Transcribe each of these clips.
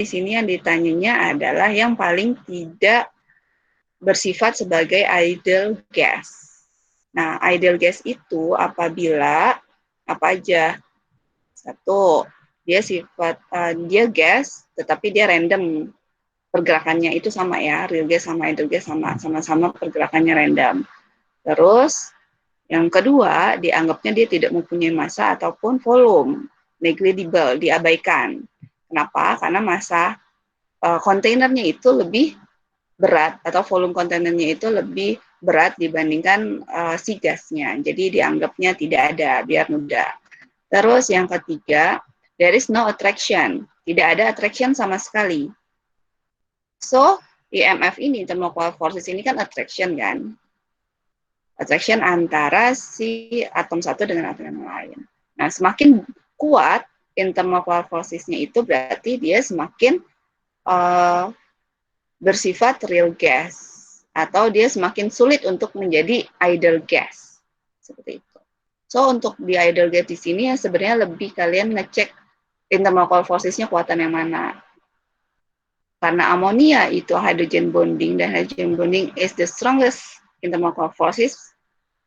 di sini yang ditanyanya adalah yang paling tidak bersifat sebagai ideal gas. Nah, ideal gas itu apabila apa aja? Satu, dia gas, tetapi dia random pergerakannya itu sama ya, real gas sama ideal gas sama-sama pergerakannya random. Terus yang kedua, dianggapnya dia tidak mempunyai massa ataupun volume, negligible, diabaikan. Kenapa? Karena massa kontainernya itu lebih berat atau volume kontainernya itu lebih berat dibandingkan si gasnya. Jadi dianggapnya tidak ada, biar mudah. Terus yang ketiga, there is no attraction. Tidak ada attraction sama sekali. So, IMF ini, thermocoil forces ini kan attraction kan? Attraction antara si atom satu dengan atom yang lain. Nah, semakin kuat thermocoil forces-nya itu berarti dia semakin bersifat real gas atau dia semakin sulit untuk menjadi ideal gas. Seperti itu. So, untuk di ideal gas di sini ya sebenarnya lebih kalian ngecek thermocoil forces-nya kuatan yang mana. Karena amonia itu hydrogen bonding dan hydrogen bonding is the strongest thermocoil forces.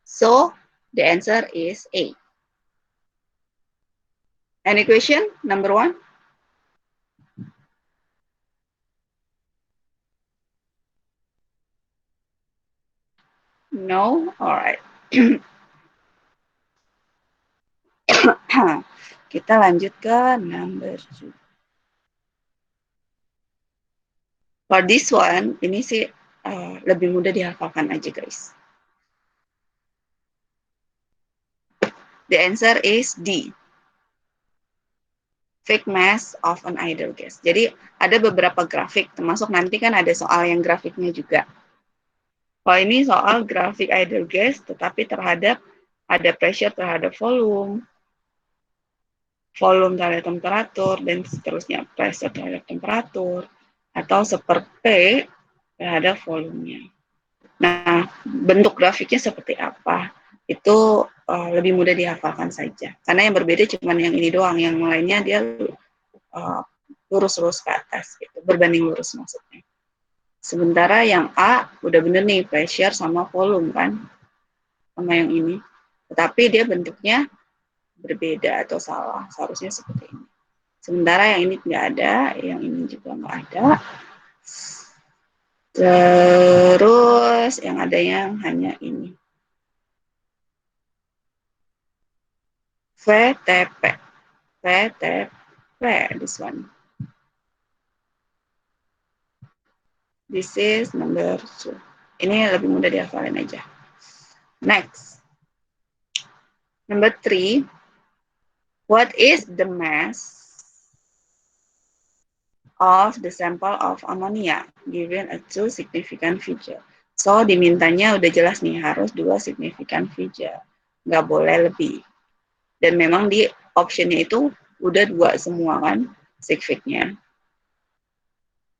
So, the answer is A. Any question? Number 1? No? Alright. Kita lanjut ke number 2. For this one, ini sih lebih mudah dihafalkan aja guys. The answer is D. Fake mass of an ideal gas. Jadi ada beberapa grafik, termasuk nanti kan ada soal yang grafiknya juga. Kalau ini soal grafik ideal gas, tetapi terhadap ada pressure terhadap volume terhadap temperatur, dan seterusnya pressure terhadap temperatur, atau seperti terhadap volumenya. Nah, bentuk grafiknya seperti apa? Itu lebih mudah dihafalkan saja. Karena yang berbeda cuma yang ini doang, yang lainnya dia lurus-lurus ke atas, gitu. Berbanding lurus maksudnya. Sementara yang A udah bener nih, pressure sama volume kan, sama yang ini. Tetapi dia bentuknya berbeda atau salah, seharusnya seperti ini. Sementara yang ini tidak ada, yang ini juga nggak ada. Terus yang ada yang hanya ini. VTP. VTP, this one. This is number 2. Ini lebih mudah dihafalin aja. Next. Number 3. What is the mass of the sample of ammonia given a 2 significant feature? So, dimintanya udah jelas nih, harus 2 significant feature. Nggak boleh lebih. Dan memang di optionnya itu udah 2 semua kan, sigfitnya.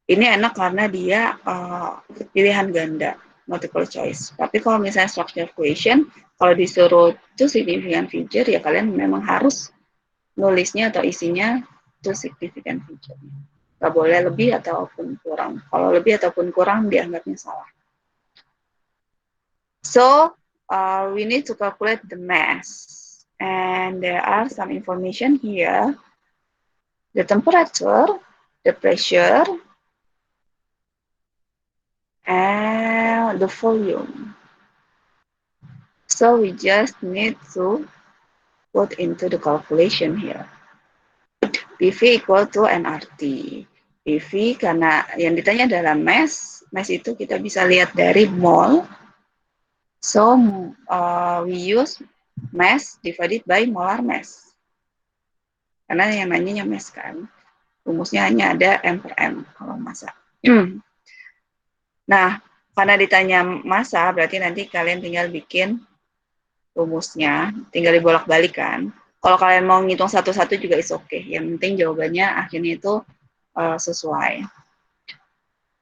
Ini enak karena dia pilihan ganda, multiple choice. Tapi kalau misalnya structure question, kalau disuruh 2 significant feature, ya kalian memang harus nulisnya atau isinya 2 significant feature. Nggak boleh lebih ataupun kurang. Kalau lebih ataupun kurang, dianggapnya salah. So, we need to calculate the mass. And there are some information here. The temperature, the pressure, and the volume. So we just need to put into the calculation here. PV equal to nRT. PV karena yang ditanya adalah mass. Mass itu kita bisa lihat dari mol. So we use mass divided by molar mass. Karena yang nanyanya mass kan. Rumusnya hanya ada M per M kalau massa. Nah, karena ditanya massa, berarti nanti kalian tinggal bikin rumusnya, tinggal dibolak-balikan. Kalau kalian mau ngitung satu-satu juga is okay. Yang penting jawabannya akhirnya itu sesuai.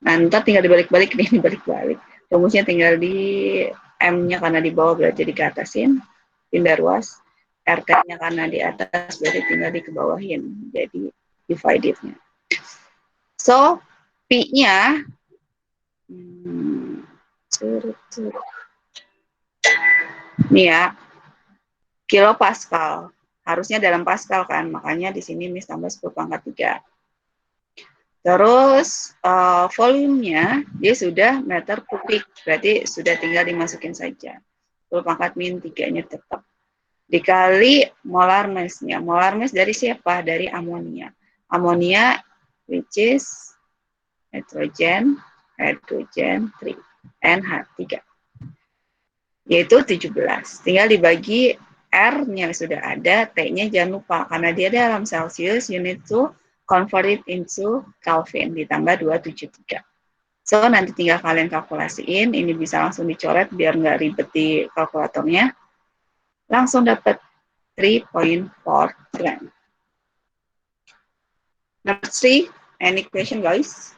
Nah, ntar tinggal dibalik-balik nih, dibalik-balik. Rumusnya tinggal di M-nya karena di bawah berarti dikeatasin, pindah ruas. RT-nya karena di atas berarti tinggal dikebawahin. Jadi divided-nya. So, P-nya nih ya, kilopascal. Harusnya dalam pascal kan, makanya di sini Miss tambah 10 pangkat 3. Terus volumenya dia sudah meter kubik, berarti sudah tinggal dimasukin saja. 10 pangkat min 3-nya tetap. Dikali molar mass-nya. Molar mass dari siapa? Dari amonia. Amonia which is hydrogen 3 NH3. Yaitu 17. Tinggal dibagi R-nya sudah ada, T-nya jangan lupa karena dia dalam Celsius, you need to convert it into Kelvin ditambah 273. So, nanti tinggal kalian kalkulasiin, ini bisa langsung dicoret biar nggak ribet di kalkulatornya. Langsung dapat 3.4 gram. Number 3, any question guys?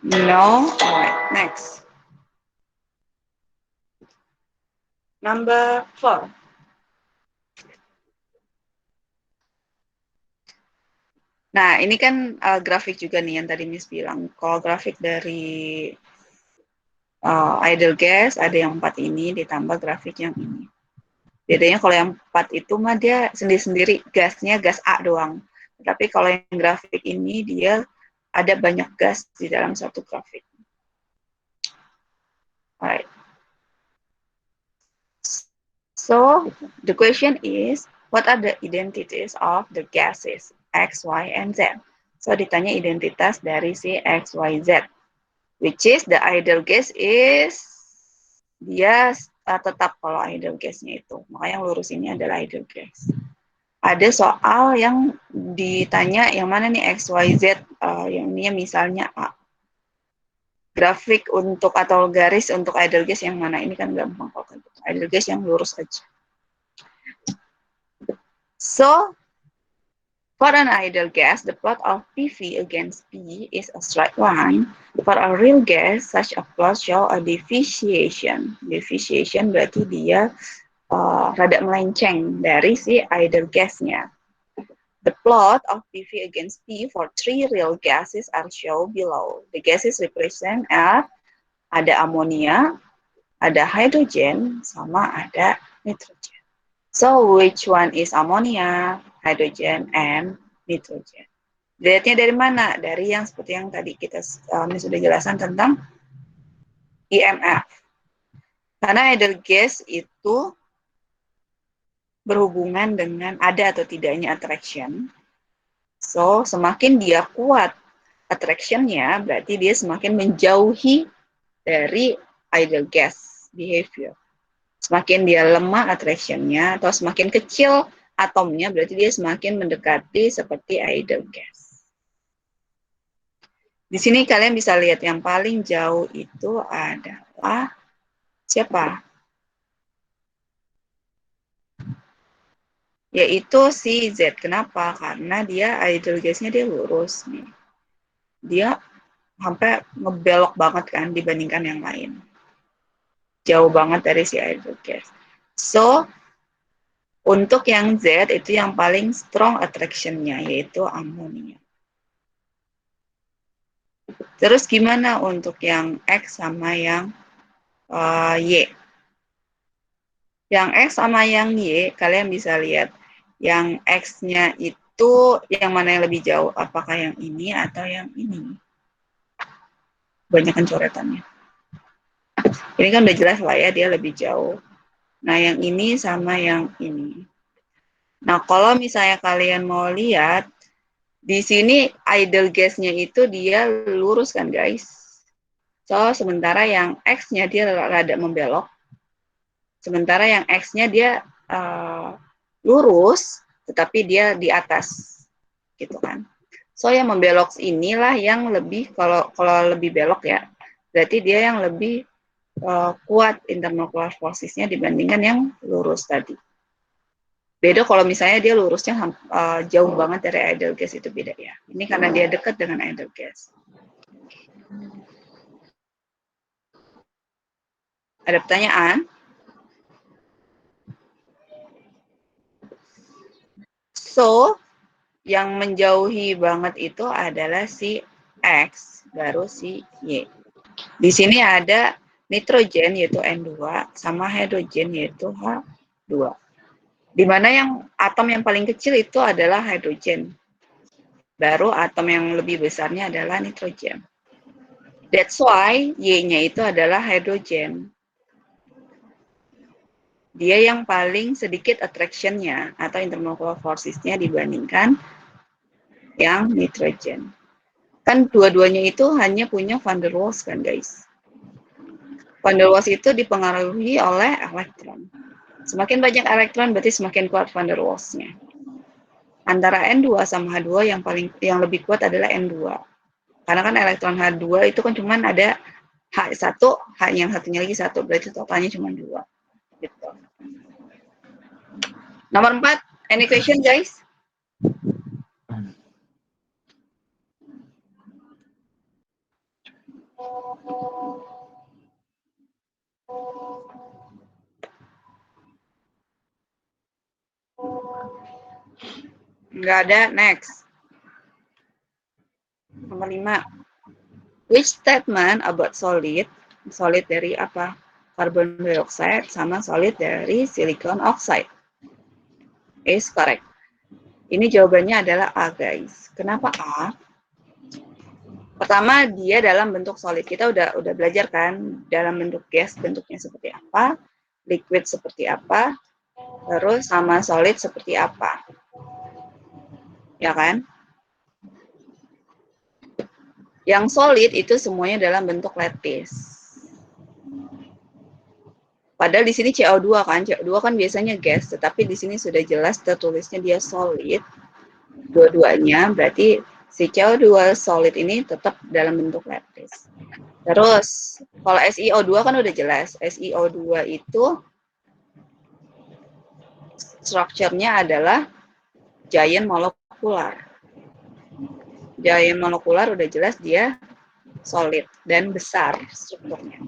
No? Alright, next. Number 4. Nah, ini kan grafik juga nih yang tadi Miss bilang. Kalau grafik dari idle gas ada yang 4 ini ditambah grafik yang ini. Bedanya kalau yang 4 itu mah dia sendiri-sendiri gasnya gas A doang. Tapi kalau yang grafik ini dia ada banyak gas di dalam satu grafik. Alright. So the question is, what are the identities of the gases X, Y, and Z? So ditanya identitas dari si X, Y, Z. Which is the idle gas is dia tetap kalau idle gasnya itu. Maka yang lurus ini adalah idle gas. Ada soal yang ditanya yang mana nih X, Y, Z, yang ini misalnya A. Grafik untuk atau garis untuk idle gas yang mana? Ini kan gampang kalau idle gas yang lurus aja. So, for an idle gas, the plot of PV against P is a straight line. For a real gas, such a plot show a deviation. Deviation berarti dia rada melenceng dari si idle gasnya. The plot of PV against P for 3 real gases are shown below. The gases represent are ada amonia, ada hydrogen, sama ada nitrogen. So, which one is ammonia, hydrogen, and nitrogen? Dilihatnya dari mana? Dari yang seperti yang tadi kita sudah jelaskan tentang IMF. Karena idle gas itu berhubungan dengan ada atau tidaknya attraction. So, semakin dia kuat attraction-nya, berarti dia semakin menjauhi dari idle gas behavior. Semakin dia lemah attraction-nya, atau semakin kecil atomnya, berarti dia semakin mendekati seperti idle gas. Di sini kalian bisa lihat yang paling jauh itu adalah siapa? Yaitu si Z. Kenapa? Karena dia idle gas-nya dia lurus nih. Dia sampai ngebelok banget kan dibandingkan yang lain. Jauh banget dari si idle gas. So, untuk yang Z itu yang paling strong attraction-nya yaitu amonia. Terus gimana untuk yang X sama yang Y? Yang X sama yang Y, kalian bisa lihat. Yang X-nya itu yang mana yang lebih jauh? Apakah yang ini atau yang ini? Banyak coretannya. Ini kan udah jelas lah ya, dia lebih jauh. Nah, yang ini sama yang ini. Nah, kalau misalnya kalian mau lihat, di sini idle gas-nya itu dia lurus kan, guys. So, sementara yang X-nya dia rada membelok. Sementara yang X-nya dia lurus, tetapi dia di atas. Gitu kan. So, yang membelok inilah yang lebih, kalau lebih belok ya, berarti dia yang lebih kuat internal forces-nya dibandingkan yang lurus tadi. Beda kalau misalnya dia lurusnya jauh banget dari idle gas, itu beda ya. Ini karena dia dekat dengan idle gas. Ada pertanyaan? So, yang menjauhi banget itu adalah si X, baru si Y. Di sini ada nitrogen yaitu N2 sama hidrogen yaitu H2. Di mana yang atom yang paling kecil itu adalah hidrogen. Baru atom yang lebih besarnya adalah nitrogen. That's why Y-nya itu adalah hidrogen. Dia yang paling sedikit attraction-nya atau intermolecular forces-nya dibandingkan yang nitrogen. Kan dua-duanya itu hanya punya van der Waals kan guys. Van der Waals itu dipengaruhi oleh elektron. Semakin banyak elektron berarti semakin kuat van der Waals-nya. Antara N2 sama H2 yang lebih kuat adalah N2. Karena kan elektron H2 itu kan cuma ada H1, H yang satunya lagi 1, berarti totalnya cuma 2. Gitu. Nomor 4, any question guys? Nggak ada, next. Nomor 5. Which statement about solid dari apa? Carbon dioxide sama solid dari silicon oxide is correct. Ini jawabannya adalah A guys. Kenapa A? Pertama, dia dalam bentuk solid. Kita udah belajar kan dalam bentuk gas bentuknya seperti apa, liquid seperti apa, terus sama solid seperti apa. Ya kan? Yang solid itu semuanya dalam bentuk lattice. Padahal di sini CO2 kan, CO2 kan biasanya gas, tetapi di sini sudah jelas tertulisnya dia solid. Dua-duanya berarti si CO2 solid ini tetap dalam bentuk lattice. Terus, kalau SiO2 kan udah jelas. SiO2 itu strukturnya adalah giant molekular. Giant molekular udah jelas dia solid dan besar strukturnya.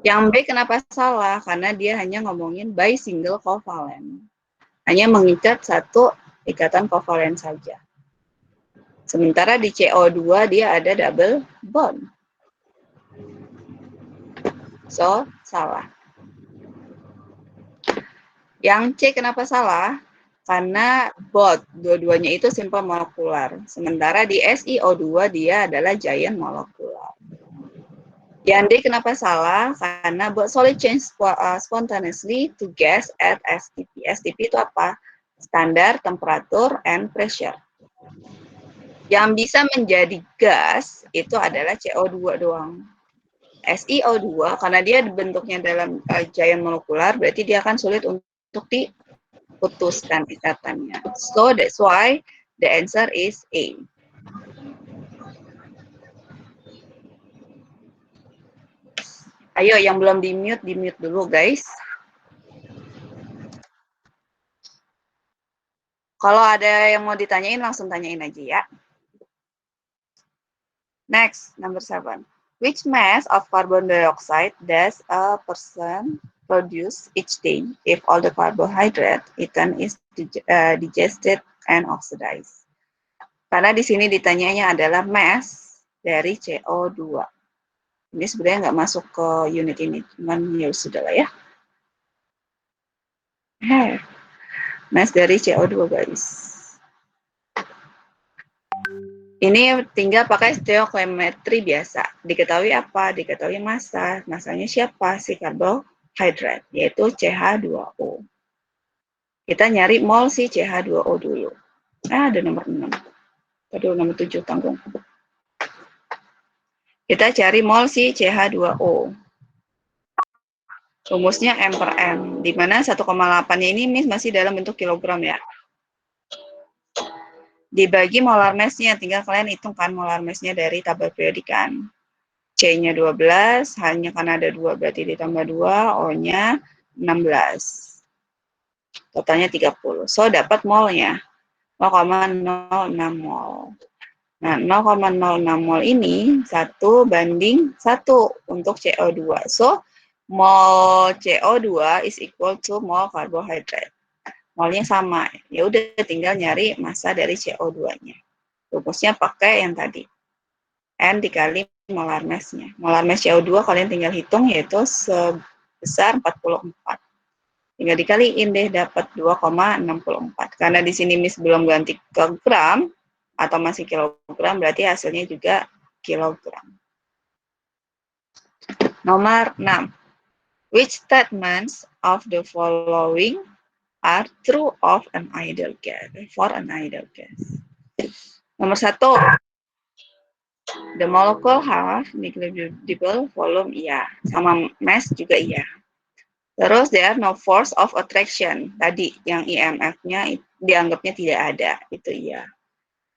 Yang B kenapa salah? Karena dia hanya ngomongin by single covalent. Hanya mengikat satu ikatan kovalen saja. Sementara di CO2 dia ada double bond. So, salah. Yang C kenapa salah? Karena both, dua-duanya itu simple molekular. Sementara di SiO2 dia adalah giant molekular. Yang D kenapa salah? Karena both solid change spontaneously to gas at STP. STP itu apa? Standar temperature and pressure. Yang bisa menjadi gas itu adalah CO2 doang. SiO2 karena dia bentuknya dalam giant molekular berarti dia akan sulit untuk diputuskan ikatannya. So that's why the answer is A. Ayo yang belum di-mute dulu guys. Kalau ada yang mau ditanyain langsung tanyain aja ya. Next, number 7. Which mass of carbon dioxide does a person produce each day if all the carbohydrate eaten is digested and oxidized? Karena di sini ditanyanya adalah mass dari CO2. Ini sebenarnya nggak masuk ke unit ini, cuman ya sudah lah ya. Mass dari CO2 guys. Ini tinggal pakai stoichiometry biasa. Diketahui apa? Diketahui massa. Massanya siapa? Si karbohidrat, yaitu CH2O. Kita nyari mol si CH2O dulu. Ada nomor 6. Aduh, nomor 7 tanggung. Kita cari mol si CH2O. Rumusnya M per M. Di mana 1,8-nya ini masih dalam bentuk kilogram ya. Dibagi molar mass-nya, tinggal kalian hitungkan molar mass-nya dari tabel periodik kan. C-nya 12, hanya karena ada 2 berarti ditambah 2, O-nya 16. Totalnya 30. So, dapat molnya 0,06 mol. Nah, 0,06 mol ini 1:1 untuk CO2. So, mol CO2 is equal to mol karbohidrat. Molnya sama. Ya udah tinggal nyari massa dari CO2-nya. Rumusnya pakai yang tadi. N dikali molar mass-nya. Molar mass CO2 kalian tinggal hitung yaitu sebesar 44. Tinggal dikaliin deh dapat 2,64. Karena di sini Miss belum ganti ke gram atau masih kilogram, berarti hasilnya juga kilogram. Nomor 6. Which statements of the following are true of an ideal gas? For an ideal gas. Nomor 1. The molecule have negligible volume, iya. Sama mass juga iya. Terus there are no force of attraction. Tadi yang IMF-nya dianggapnya tidak ada, itu iya.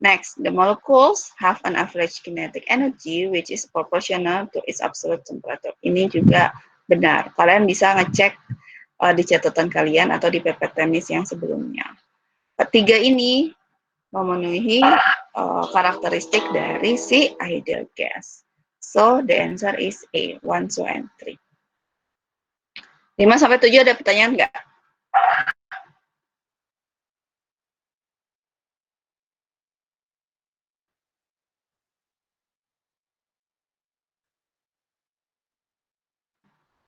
Next, the molecules have an average kinetic energy which is proportional to its absolute temperature. Ini juga benar. Kalian bisa ngecek di catatan kalian atau di pepet temis yang sebelumnya. Ketiga ini memenuhi karakteristik dari si ideal gas. So, the answer is A, 1, 2, and 3. 5-7 ada pertanyaan nggak?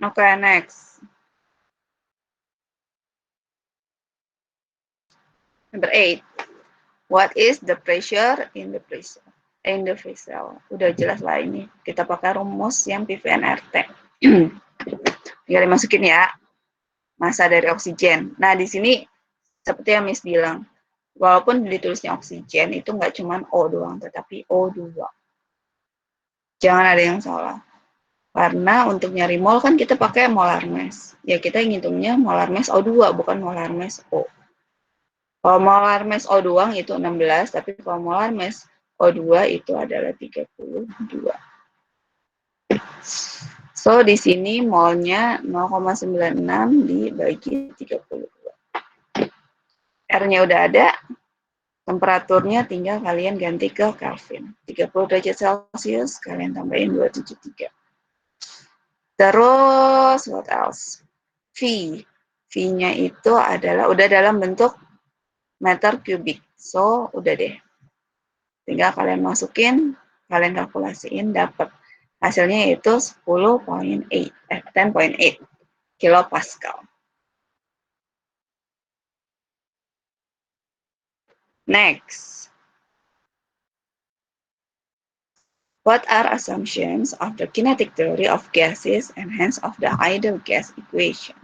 Okay, next. Number 8. What is the pressure in the vessel? Udah jelas lah ini. Kita pakai rumus yang PVNRT. Tinggal dimasukin ya. Massa dari oksigen. Nah, di sini seperti yang Miss bilang, walaupun ditulisnya oksigen itu nggak cuma O doang, tetapi O2. Jangan ada yang salah. Karena untuk nyari mol kan kita pakai molar mass. Ya kita ngitungnya molar mass O2, bukan molar mass O. Kalau molar mass O doang itu 16, tapi kalau molar mass O2 itu adalah 32. So, di sini molnya 0,96 dibagi 32. R-nya udah ada, temperaturnya tinggal kalian ganti ke Kelvin. 30 derajat Celcius, kalian tambahin 273. Terus, what else? V. V-nya itu adalah, udah dalam bentuk meter kubik. So, udah deh. Tinggal kalian masukin, kalian kalkulasiin, dapat. Hasilnya itu 10.8 kilopascal. Next. What are assumptions of the kinetic theory of gases and hence of the ideal gas equation?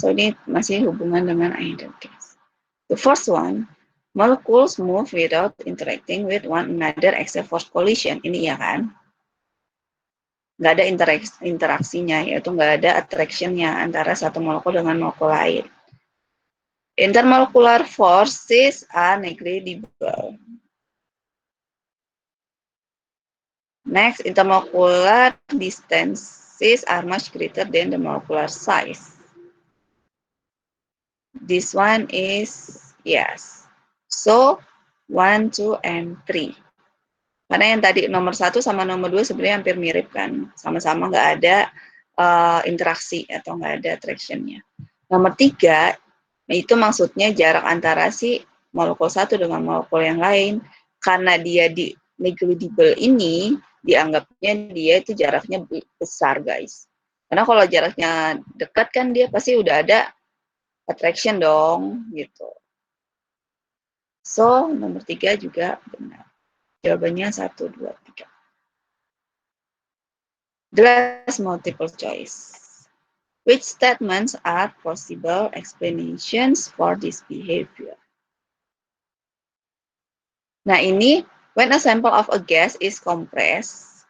So, ini masih hubungan dengan ideal gas. The first one, molecules move without interacting with one another except for collision. Ini ya kan? Nggak ada interaksinya, yaitu nggak ada attraction-nya antara satu molekul dengan molekul lain. Intermolecular forces are negligible. Next, intermolecular distances are much greater than the molecular size. This one is yes. So, 1, 2, and 3. Karena yang tadi nomor 1 sama nomor 2 sebenarnya hampir mirip kan. Sama-sama nggak ada interaksi atau nggak ada attraction-nya. Nomor 3, itu maksudnya jarak antara si molekul satu dengan molekul yang lain. Karena dia di negligible ini, dianggapnya dia itu jaraknya besar, guys. Karena kalau jaraknya dekat kan dia pasti udah ada attraction dong, gitu. So, nomor 3 juga benar. Jawabannya 1, 2, 3. The last multiple choice. Which statements are possible explanations for this behavior? Nah, ini when a sample of a gas is compressed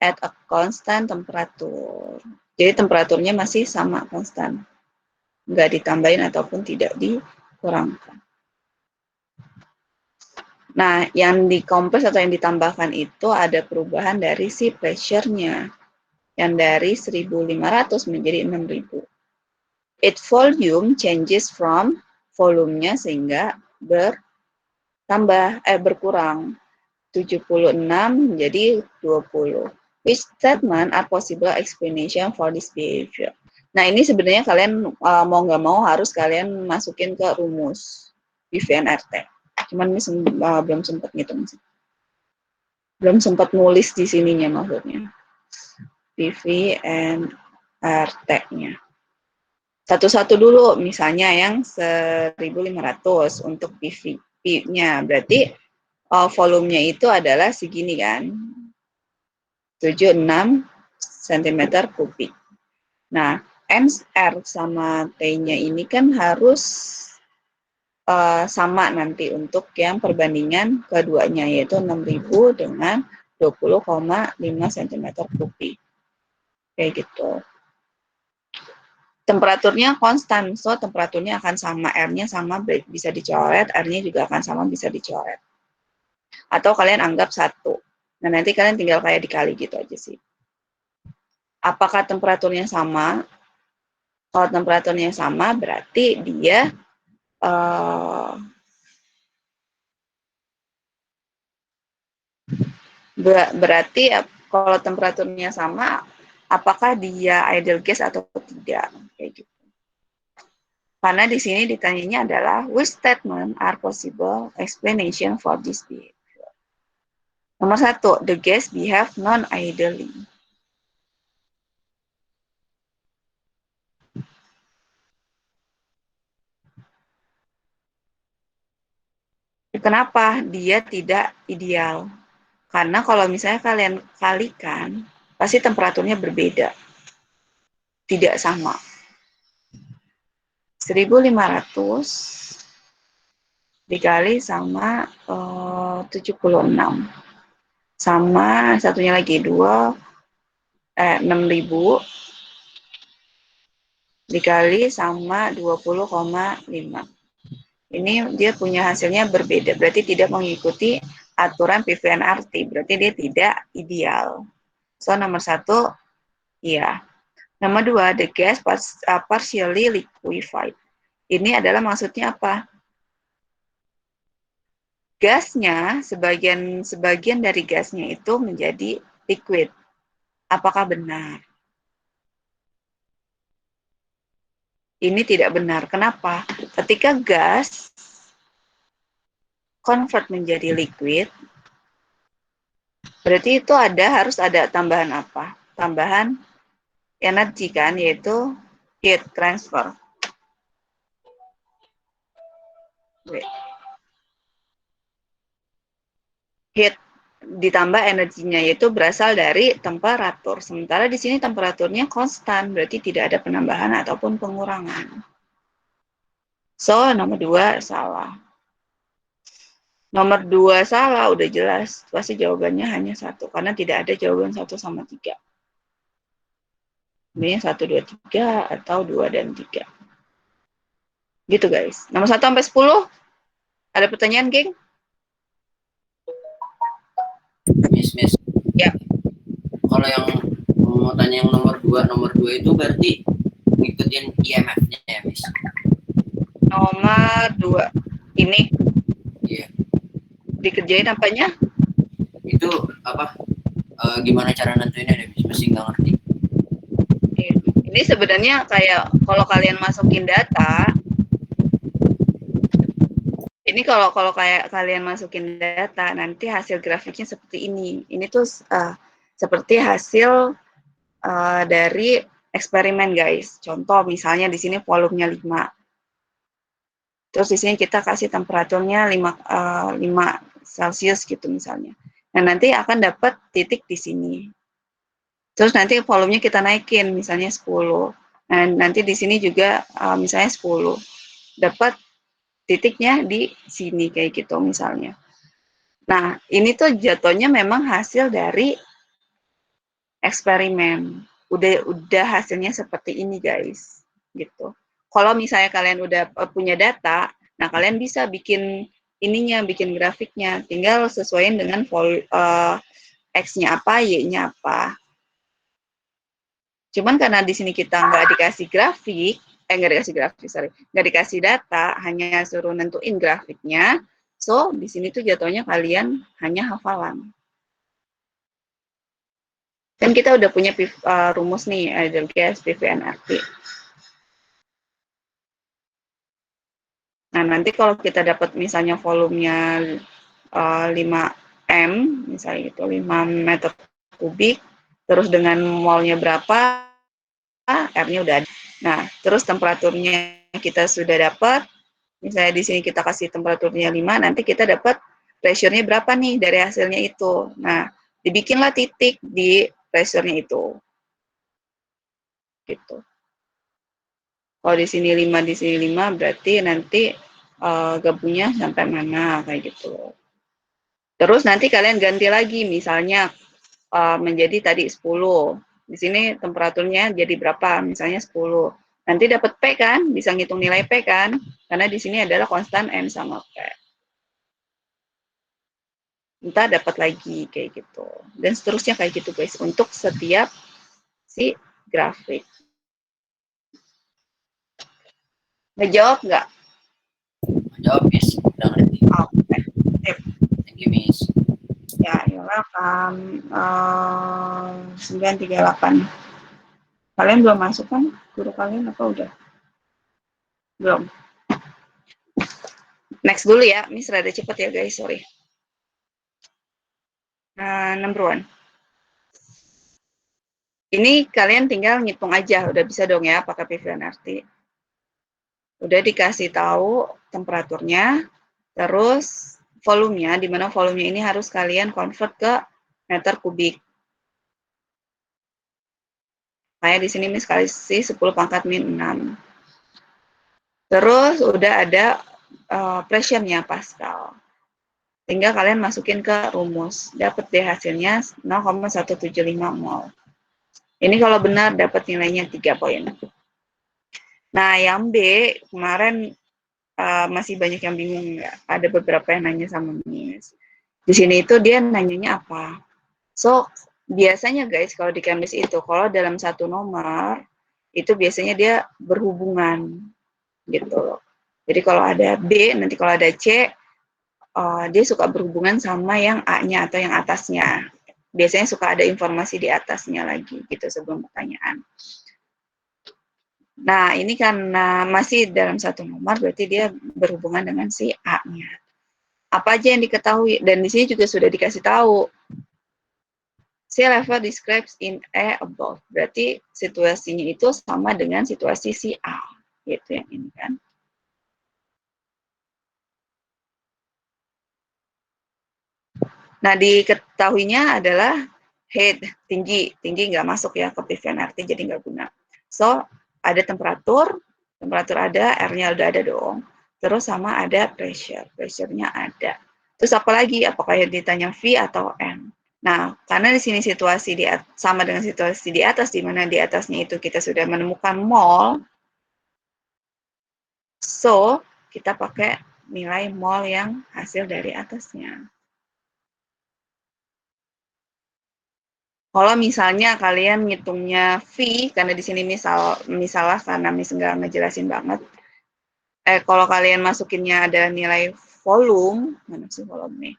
at a constant temperature. Jadi temperaturnya masih sama, konstan. Nggak ditambahin ataupun tidak dikurangkan. Nah, yang dikompres atau yang ditambahkan itu ada perubahan dari si pressure-nya. Yang dari 1.500 menjadi 6.000. Its volume changes from volumenya sehingga berkurang 76 menjadi 20. Which statement are possible explanation for this behavior? Nah, ini sebenarnya kalian mau nggak mau harus kalian masukin ke rumus BVNRT. Cuman ini belum sempat ngitung sih. Belum sempat nulis di sininya maksudnya. BVNRT-nya. Satu-satu dulu, misalnya yang 1.500 untuk PV-nya. Berarti volumenya itu adalah segini kan, 76 cm kubik. Nah, R sama T-nya ini kan harus sama nanti untuk yang perbandingan keduanya, yaitu 6.000 dengan 20,5 cm kubik. Kayak gitu. Temperaturnya konstan, so temperaturnya akan sama, R-nya sama bisa dicoret, R-nya juga akan sama bisa dicoret. Atau kalian anggap 1. Nah, nanti kalian tinggal kayak dikali gitu aja sih. Apakah temperaturnya sama? Kalau temperaturnya sama, berarti dia berarti kalau temperaturnya sama, apakah dia ideal gas atau tidak? Kayak gitu. Karena di sini ditanyanya adalah which statement are possible explanation for this behavior. Nomor 1, the gas behave non-ideally. Kenapa dia tidak ideal? Karena kalau misalnya kalian kalikan, pasti temperaturnya berbeda. Tidak sama. 1.500 dikali sama 76. Sama satunya lagi 6.000 dikali sama 20,5. Ini dia punya hasilnya berbeda, berarti tidak mengikuti aturan PVNRT, berarti dia tidak ideal. So, nomor 1, iya. Nomor 2, the gas partially liquefied. Ini adalah maksudnya apa? Gasnya, sebagian dari gasnya itu menjadi liquid. Apakah benar? Ini tidak benar. Kenapa? Ketika gas convert menjadi liquid, berarti itu harus ada tambahan apa? Tambahan energi kan, yaitu heat transfer. Heat ditambah energinya, yaitu berasal dari temperatur. Sementara di sini temperaturnya konstan, berarti tidak ada penambahan ataupun pengurangan. So, nomor 2 salah. Nomor 2 salah, udah jelas. Pasti jawabannya hanya 1, karena tidak ada jawaban 1 sama 3. Sebenarnya 1, 2, 3, atau 2 dan 3. Gitu guys. Nomor 1 sampai 10, ada pertanyaan, geng? Miss. Ya. Kalau yang mau tanya yang nomor 2 itu berarti ngikutin IMF-nya ya, Miss? Nomor 2. Ini. Iya. Dikerjain apanya? Itu apa? Gimana cara nentuinnya deh, Miss? Masih nggak ngerti. Ini sebenarnya kayak kalau kalian masukin data, ini kalau kayak kalian masukin data, nanti hasil grafiknya seperti ini. Ini tuh seperti hasil dari eksperimen, guys. Contoh misalnya di sini volumenya 5. Terus di sini kita kasih temperaturnya 5 Celcius gitu misalnya. Nah, nanti akan dapat titik di sini. Terus nanti volumenya kita naikin misalnya 10. Nah, nanti di sini juga misalnya 10. Dapat titiknya di sini kayak gitu misalnya. Nah, ini tuh jatuhnya memang hasil dari eksperimen. Udah hasilnya seperti ini, guys. Gitu. Kalau misalnya kalian udah punya data, nah kalian bisa bikin bikin grafiknya. Tinggal sesuaiin dengan X-nya apa, Y-nya apa. Cuman karena di sini kita nggak dikasih grafik, nggak dikasih data, hanya suruh nentuin grafiknya. So, di sini tuh jatuhnya kalian hanya hafalan. Kan kita udah punya rumus nih, ideal gas, PV, NRT. Nah, nanti kalau kita dapat misalnya volumenya 5M, misalnya itu 5 meter kubik, terus dengan molnya berapa, R-nya udah ada. Nah, terus temperaturnya kita sudah dapat, misalnya di sini kita kasih temperaturnya 5, nanti kita dapat pressure-nya berapa nih dari hasilnya itu. Nah, dibikinlah titik di pressure-nya itu. Gitu. Kalau di sini 5, di sini 5, berarti nanti gabungnya sampai mana, kayak gitu. Terus nanti kalian ganti lagi, misalnya menjadi tadi 10. Di sini temperaturnya jadi berapa? Misalnya 10. Nanti dapat P kan? Bisa ngitung nilai P kan? Karena di sini adalah konstan M sama P. Entah dapat lagi kayak gitu. Dan seterusnya kayak gitu guys. Untuk setiap si grafik. Ngejawab nggak? Jawab, Miss. Udah ngerti. Oke. Thank you, Miss. Ya, you're welcome. 938. Kalian belum masuk kan? Guru kalian apa udah? Belum. Next dulu ya. Miss rada cepet ya guys, sorry. Number 1. Ini kalian tinggal ngitung aja, udah bisa dong ya pakai PV NRT. Udah dikasih tahu temperaturnya, terus volumenya, di mana volumenya ini harus kalian convert ke meter kubik. Kayak di sini Miss kasih 10 pangkat min 6. Terus udah ada pressure-nya Pascal. Tinggal kalian masukin ke rumus. Dapat deh hasilnya 0,175 mol. Ini kalau benar dapat nilainya 3 poin. Nah, yang B kemarin masih banyak yang bingung ya. Ada beberapa yang nanya sama Miss. Di sini itu dia nanyanya apa? So, biasanya guys kalau di Canvas itu, kalau dalam satu nomor, itu biasanya dia berhubungan gitu. Jadi kalau ada B, nanti kalau ada C, dia suka berhubungan sama yang A-nya atau yang atasnya. Biasanya suka ada informasi di atasnya lagi gitu sebelum pertanyaan. Nah, ini karena masih dalam satu nomor, berarti dia berhubungan dengan si A-nya. Apa aja yang diketahui, dan di sini juga sudah dikasih tahu. Sea level describes in A above. Berarti situasinya itu sama dengan situasi si A. Gitu yang ini kan. Nah, diketahuinya adalah head, tinggi. Tinggi nggak masuk ya ke PVNRT, jadi nggak guna. So, ada temperatur ada, R-nya udah ada dong. Terus sama ada pressure, pressure-nya ada. Terus apa lagi? Apakah ditanya V atau N? Nah, karena di sini situasi sama dengan situasi di atas, di mana di atasnya itu kita sudah menemukan mol, so kita pakai nilai mol yang hasil dari atasnya. Kalau misalnya kalian ngitungnya V, karena di sini misalnya karena Miss nggak ngejelasin banget, kalau kalian masukinnya ada nilai volume, mana sih volume nih?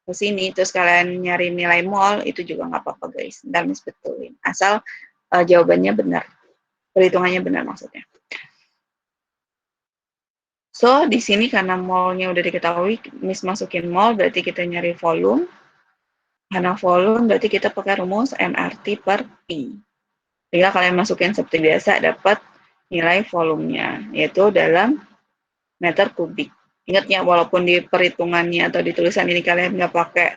Ke sini, terus kalian nyari nilai mol, itu juga nggak apa-apa guys, ntar Miss betulin. Asal jawabannya benar, perhitungannya benar maksudnya. So, di sini karena molnya udah diketahui, Miss masukin mol, berarti kita nyari volume. Karena volume, berarti kita pakai rumus nRT per P. Tinggal kalian masukin seperti biasa, dapat nilai volumenya, yaitu dalam meter kubik. Ingat ya, walaupun di perhitungannya atau di tulisan ini kalian nggak pakai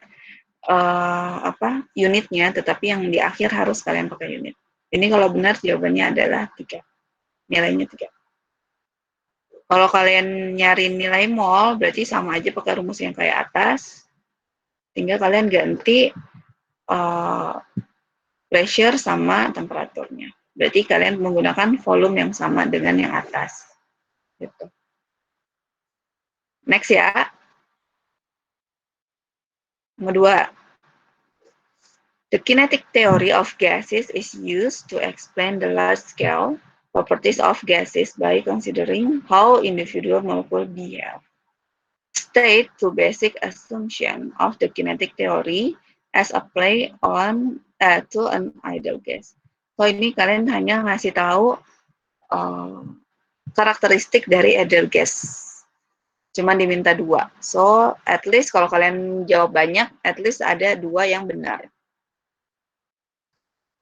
unitnya, tetapi yang di akhir harus kalian pakai unit. Ini kalau benar jawabannya adalah 3. Nilainya 3. Kalau kalian nyari nilai mol, berarti sama aja pakai rumus yang kayak atas. Tinggal kalian ganti pressure sama temperaturnya. Berarti kalian menggunakan volume yang sama dengan yang atas. Gitu. Next ya. Nomor 2. The kinetic theory of gases is used to explain the large-scale properties of gases by considering how individual molecules behave. state two basic assumption of the kinetic theory as apply on to an ideal gas. So ini kalian hanya ngasih tahu karakteristik dari ideal gas. Cuman diminta 2. So, at least kalau kalian jawab banyak, at least ada 2 yang benar.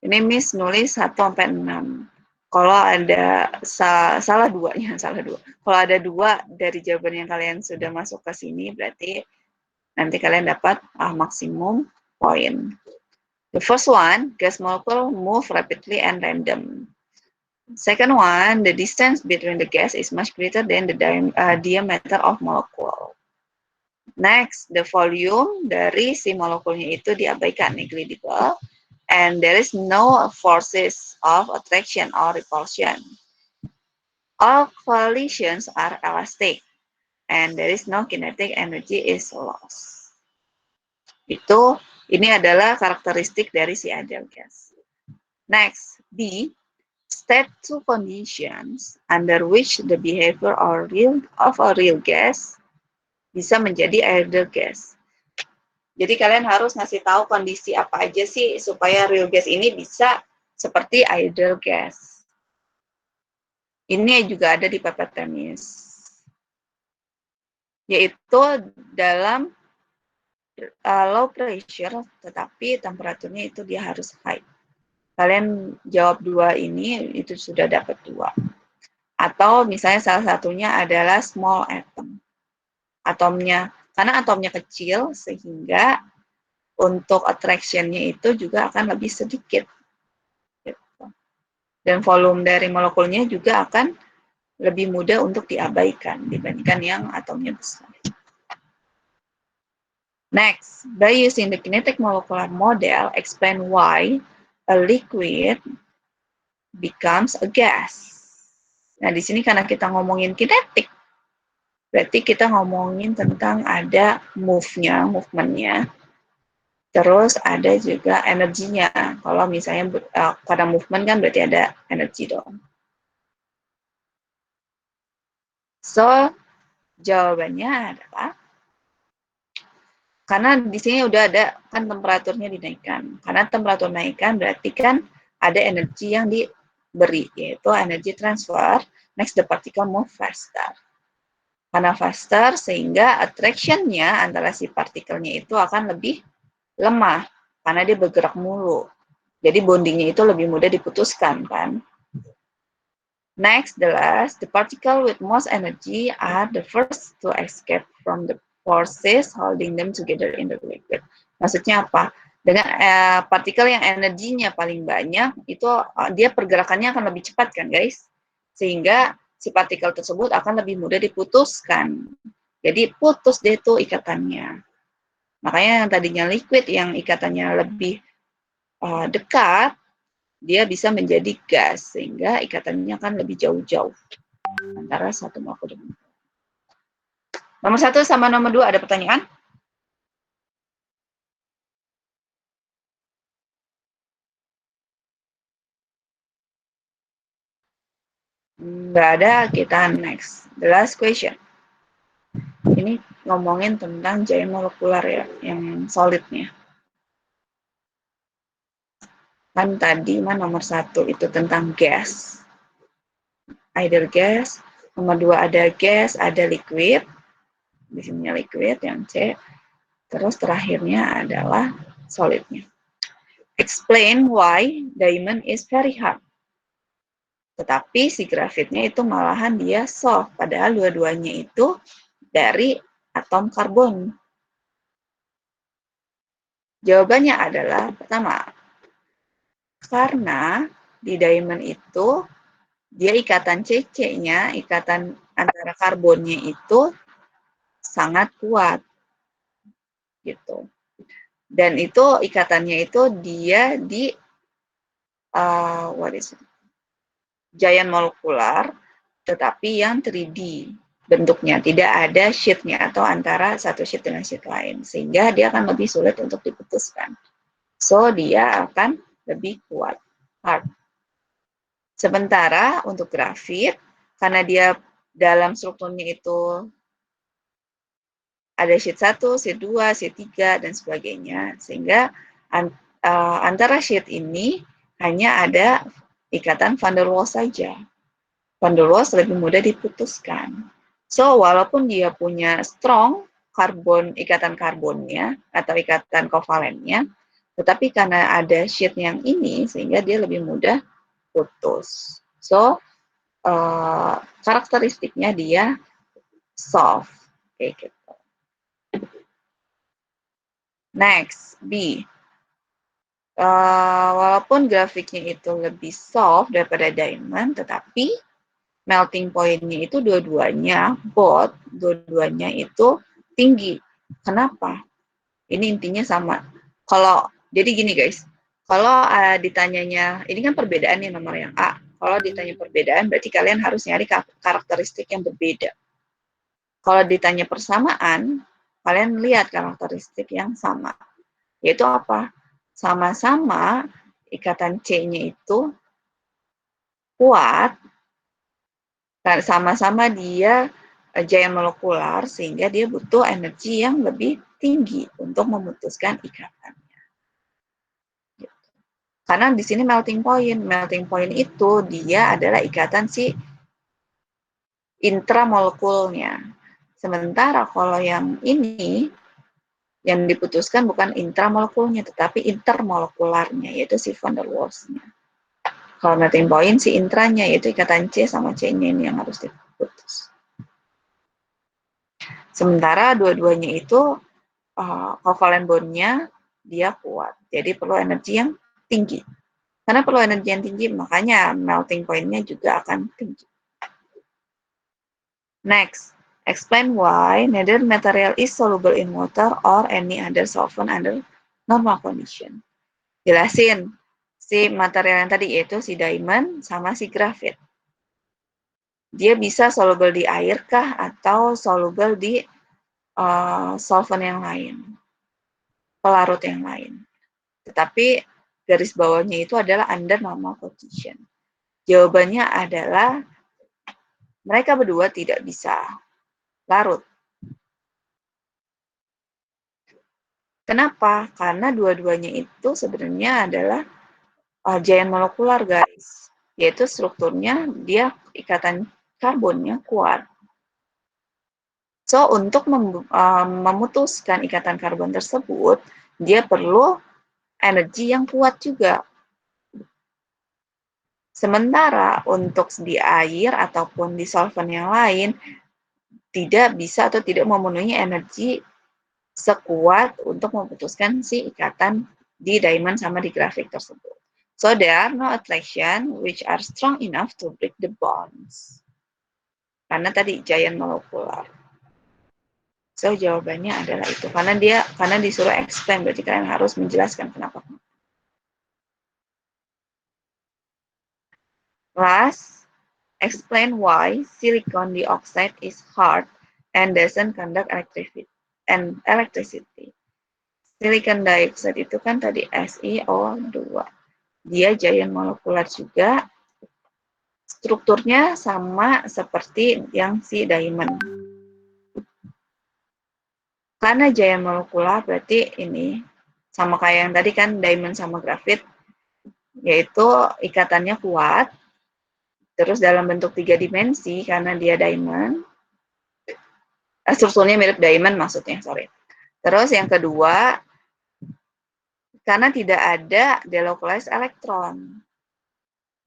Ini Miss nulis 1 sampai 6. Kalau ada salah 2-nya, salah 2. Kalau ada 2 dari jawaban yang kalian sudah masuk ke sini, berarti nanti kalian dapat maksimum poin. The first one, gas molecule move rapidly and random. Second one, the distance between the gas is much greater than the diameter of molecule. Next, the volume dari si molekulnya itu diabaikan, negligible, and there is no forces of attraction or repulsion. All collisions are elastic, and there is no kinetic energy is lost. Ini adalah karakteristik dari si ideal gas. Next, B, state two conditions under which the behavior of a real gas bisa menjadi ideal gas. Jadi kalian harus ngasih tahu kondisi apa aja sih supaya real gas ini bisa seperti ideal gas. Ini juga ada di PPT-MIS. Yaitu dalam low pressure, tetapi temperaturnya itu dia harus high. Kalian jawab 2 ini, itu sudah dapat 2. Atau misalnya salah satunya adalah small atom. Karena atomnya kecil, sehingga untuk attraction-nya itu juga akan lebih sedikit. Gitu. Dan volume dari molekulnya juga akan lebih mudah untuk diabaikan dibandingkan yang atomnya besar. Next, by using the kinetic molecular model, explain why a liquid becomes a gas. Nah, di sini karena kita ngomongin kinetik, berarti kita ngomongin tentang ada movement-nya, terus ada juga energinya. Kalau misalnya pada movement kan berarti ada energi dong. So, jawabannya adalah karena di sini udah ada kan temperaturnya dinaikkan. Karena temperatur naikkan berarti kan ada energi yang diberi, yaitu energi transfer. Next, the particle move faster. Karena faster, sehingga attraction-nya antara si partikelnya itu akan lebih lemah. Karena dia bergerak mulu. Jadi bondingnya itu lebih mudah diputuskan, kan? Next, the last, the particle with most energy are the first to escape from the forces holding them together in the liquid. Maksudnya apa? Dengan partikel yang energinya paling banyak, itu dia pergerakannya akan lebih cepat kan guys? Sehingga si partikel tersebut akan lebih mudah diputuskan. Jadi putus deh tuh ikatannya. Makanya yang tadinya liquid yang ikatannya lebih dekat, dia bisa menjadi gas, sehingga ikatannya akan lebih jauh-jauh antara satu molekul dengan nomor 1 sama nomor 2 ada pertanyaan? Nggak ada, kita next. The last question. Ini ngomongin tentang giant molekular ya, yang solidnya. Kan tadi nomor 1 itu tentang gas. Either gas. Nomor 2 ada gas, ada liquid. Di sini liquid yang C. Terus terakhirnya adalah solidnya. Explain why diamond is very hard. Tetapi si grafitnya itu malahan dia soft, padahal dua-duanya itu dari atom karbon. Jawabannya adalah pertama, karena di diamond itu dia ikatan CC-nya, ikatan antara karbonnya itu sangat kuat. Gitu. Dan itu ikatannya itu dia di giant molekular, tetapi yang 3D bentuknya, tidak ada sheet-nya atau antara satu sheet dengan sheet lain, sehingga dia akan lebih sulit untuk diputuskan. So, dia akan lebih kuat, hard. Sementara untuk grafit, karena dia dalam strukturnya itu ada sheet 1, sheet 2, sheet 3, dan sebagainya. Sehingga antara sheet ini hanya ada ikatan van der Waals saja. Van der Waals lebih mudah diputuskan. So, walaupun dia punya strong ikatan karbonnya atau ikatan kovalennya, tetapi karena ada sheet yang ini, sehingga dia lebih mudah putus. So, karakteristiknya dia soft. Kayak gitu. Next, B. Walaupun grafiknya itu lebih soft daripada diamond, tetapi melting point-nya itu dua-duanya itu tinggi. Kenapa? Ini intinya sama. Jadi gini guys, kalau ditanyanya, ini kan perbedaan nih nomor yang A. Kalau ditanya perbedaan, berarti kalian harus nyari karakteristik yang berbeda. Kalau ditanya persamaan, kalian lihat karakteristik yang sama. Yaitu apa? Sama-sama ikatan C-nya itu kuat, sama-sama dia giant molekular, sehingga dia butuh energi yang lebih tinggi untuk memutuskan ikatannya. Karena di sini melting point itu dia adalah ikatan si intramolekulnya. Sementara kalau yang ini yang diputuskan bukan intramolekulnya, tetapi intermolekularnya, yaitu si van der Waals-nya. Kalau melting point, si intranya, yaitu ikatan C sama C-nya ini yang harus diputus. Sementara dua-duanya itu covalent bond-nya dia kuat. Jadi perlu energi yang tinggi. Karena perlu energi yang tinggi, makanya melting point-nya juga akan tinggi. Next, explain why neither material is soluble in water or any other solvent under normal condition. Jelasin si material yang tadi, yaitu si diamond sama si grafit. Dia bisa soluble di air kah atau soluble di solvent yang lain, pelarut yang lain. Tetapi garis bawahnya itu adalah under normal condition. Jawabannya adalah mereka berdua tidak bisa larut. Kenapa? Karena dua-duanya itu sebenarnya adalah giant molekular, guys. Yaitu strukturnya dia ikatan karbonnya kuat. So, untuk memutuskan ikatan karbon tersebut, dia perlu energi yang kuat juga. Sementara untuk di air ataupun di solvent yang lain, tidak bisa atau tidak memenuhi energi sekuat untuk memutuskan si ikatan di diamond sama di grafik tersebut. So there are no attraction which are strong enough to break the bonds. Karena tadi giant molecular. So jawabannya adalah itu. Karena disuruh explain, berarti kalian harus menjelaskan kenapa. Last, explain why silicon dioxide is hard and doesn't conduct electricity. Silicon dioxide itu kan tadi SiO2. Dia giant molekular juga. Strukturnya sama seperti yang si diamond. Karena giant molekular berarti ini sama kayak yang tadi kan diamond sama grafit, yaitu ikatannya kuat. Terus dalam bentuk 3 dimensi karena dia diamond. Strukturnya mirip diamond maksudnya, sorry. Terus yang kedua, karena tidak ada delocalized elektron.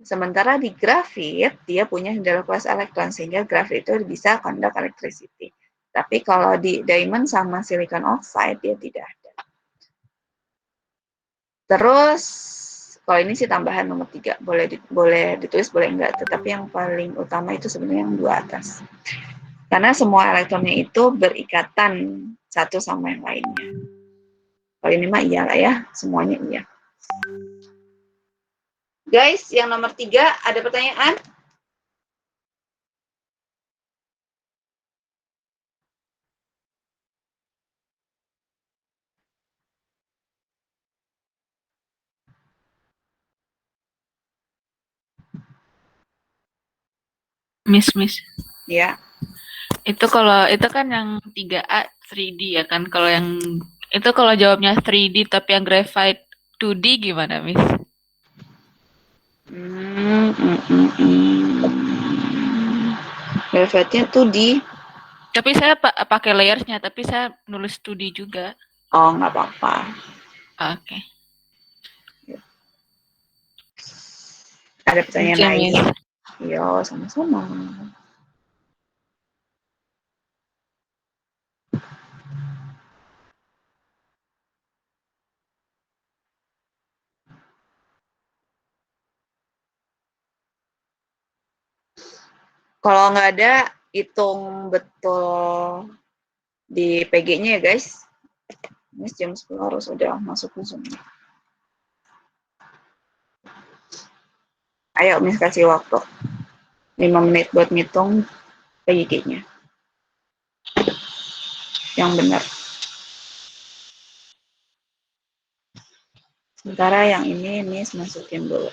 Sementara di grafit, dia punya delocalized elektron, sehingga grafit itu bisa conduct electricity. Tapi kalau di diamond sama silicon oxide, dia tidak ada. Terus, kalau ini sih tambahan nomor 3, boleh ditulis, boleh enggak. Tetapi yang paling utama itu sebenarnya yang 2 atas. Karena semua elektronnya itu berikatan satu sama yang lainnya. Kalau ini mah iyalah ya, semuanya iya. Guys, yang nomor 3, ada pertanyaan? Miss. Ya. Itu kalau itu kan yang 3A 3D ya kan. Kalau yang itu kalau jawabnya 3D tapi yang graphite 2D gimana, Miss? Graphite-nya tuh di Tapi saya pakai layersnya, tapi saya nulis 2D juga. oh nggak apa-apa. Oke. Ada pertanyaan Thank you, lain? Miss. Yo, sama-sama. Kalau nggak ada, hitung betul di PG-nya ya guys. Ini jam 10 harus udah masuk ke Zoom. Ayo Miss kasih waktu 5 menit buat ngitung PG-nya. Yang benar. Sementara yang ini Miss masukin dulu.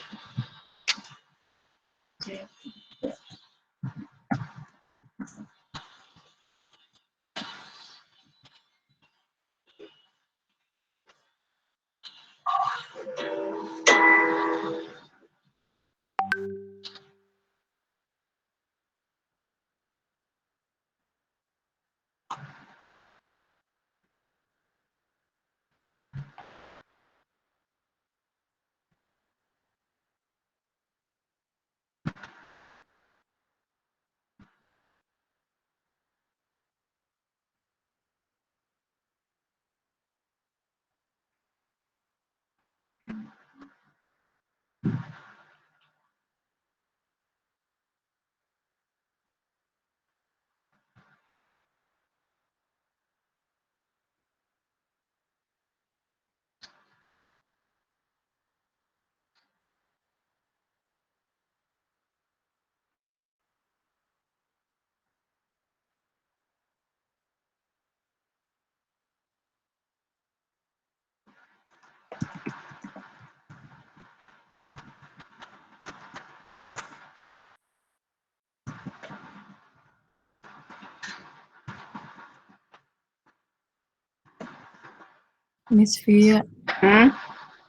Miss Via,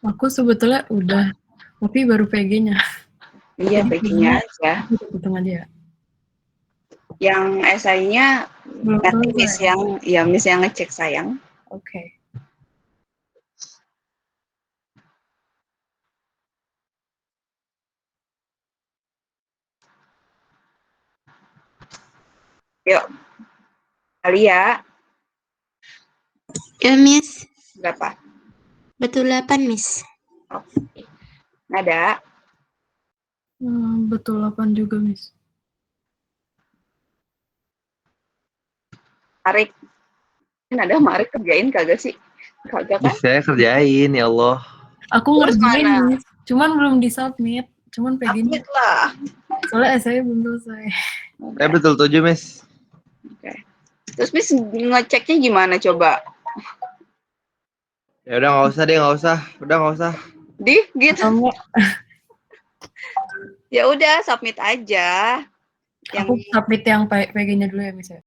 aku sebetulnya udah, tapi baru PG-nya. Iya, PG-nya aja. Hitung aja. Yang esainya Belum nanti selesai. Miss yang ngecek sayang. Oke. Yuk. Alia, Ya, Miss. berapa? Betul 8, Miss. Oke. Nada, Betul 8 juga, Miss. Arik. Nada Marik kerjain kagak sih? Kagak kan? Bisa kerjain, ya Allah. Aku Terus ngerjain, mana? Miss. Cuman belum di-submit. Cuman PG-nya. Update lah. Soalnya saya belum selesai. Betul 7, Miss. Oke. Terus Miss ngeceknya gimana coba? Ya udah nggak usah deh, nggak usah. Udah nggak usah. Di gitu. Sama, Ya udah submit aja. aku submit yang PG-nya dulu ya, Miss.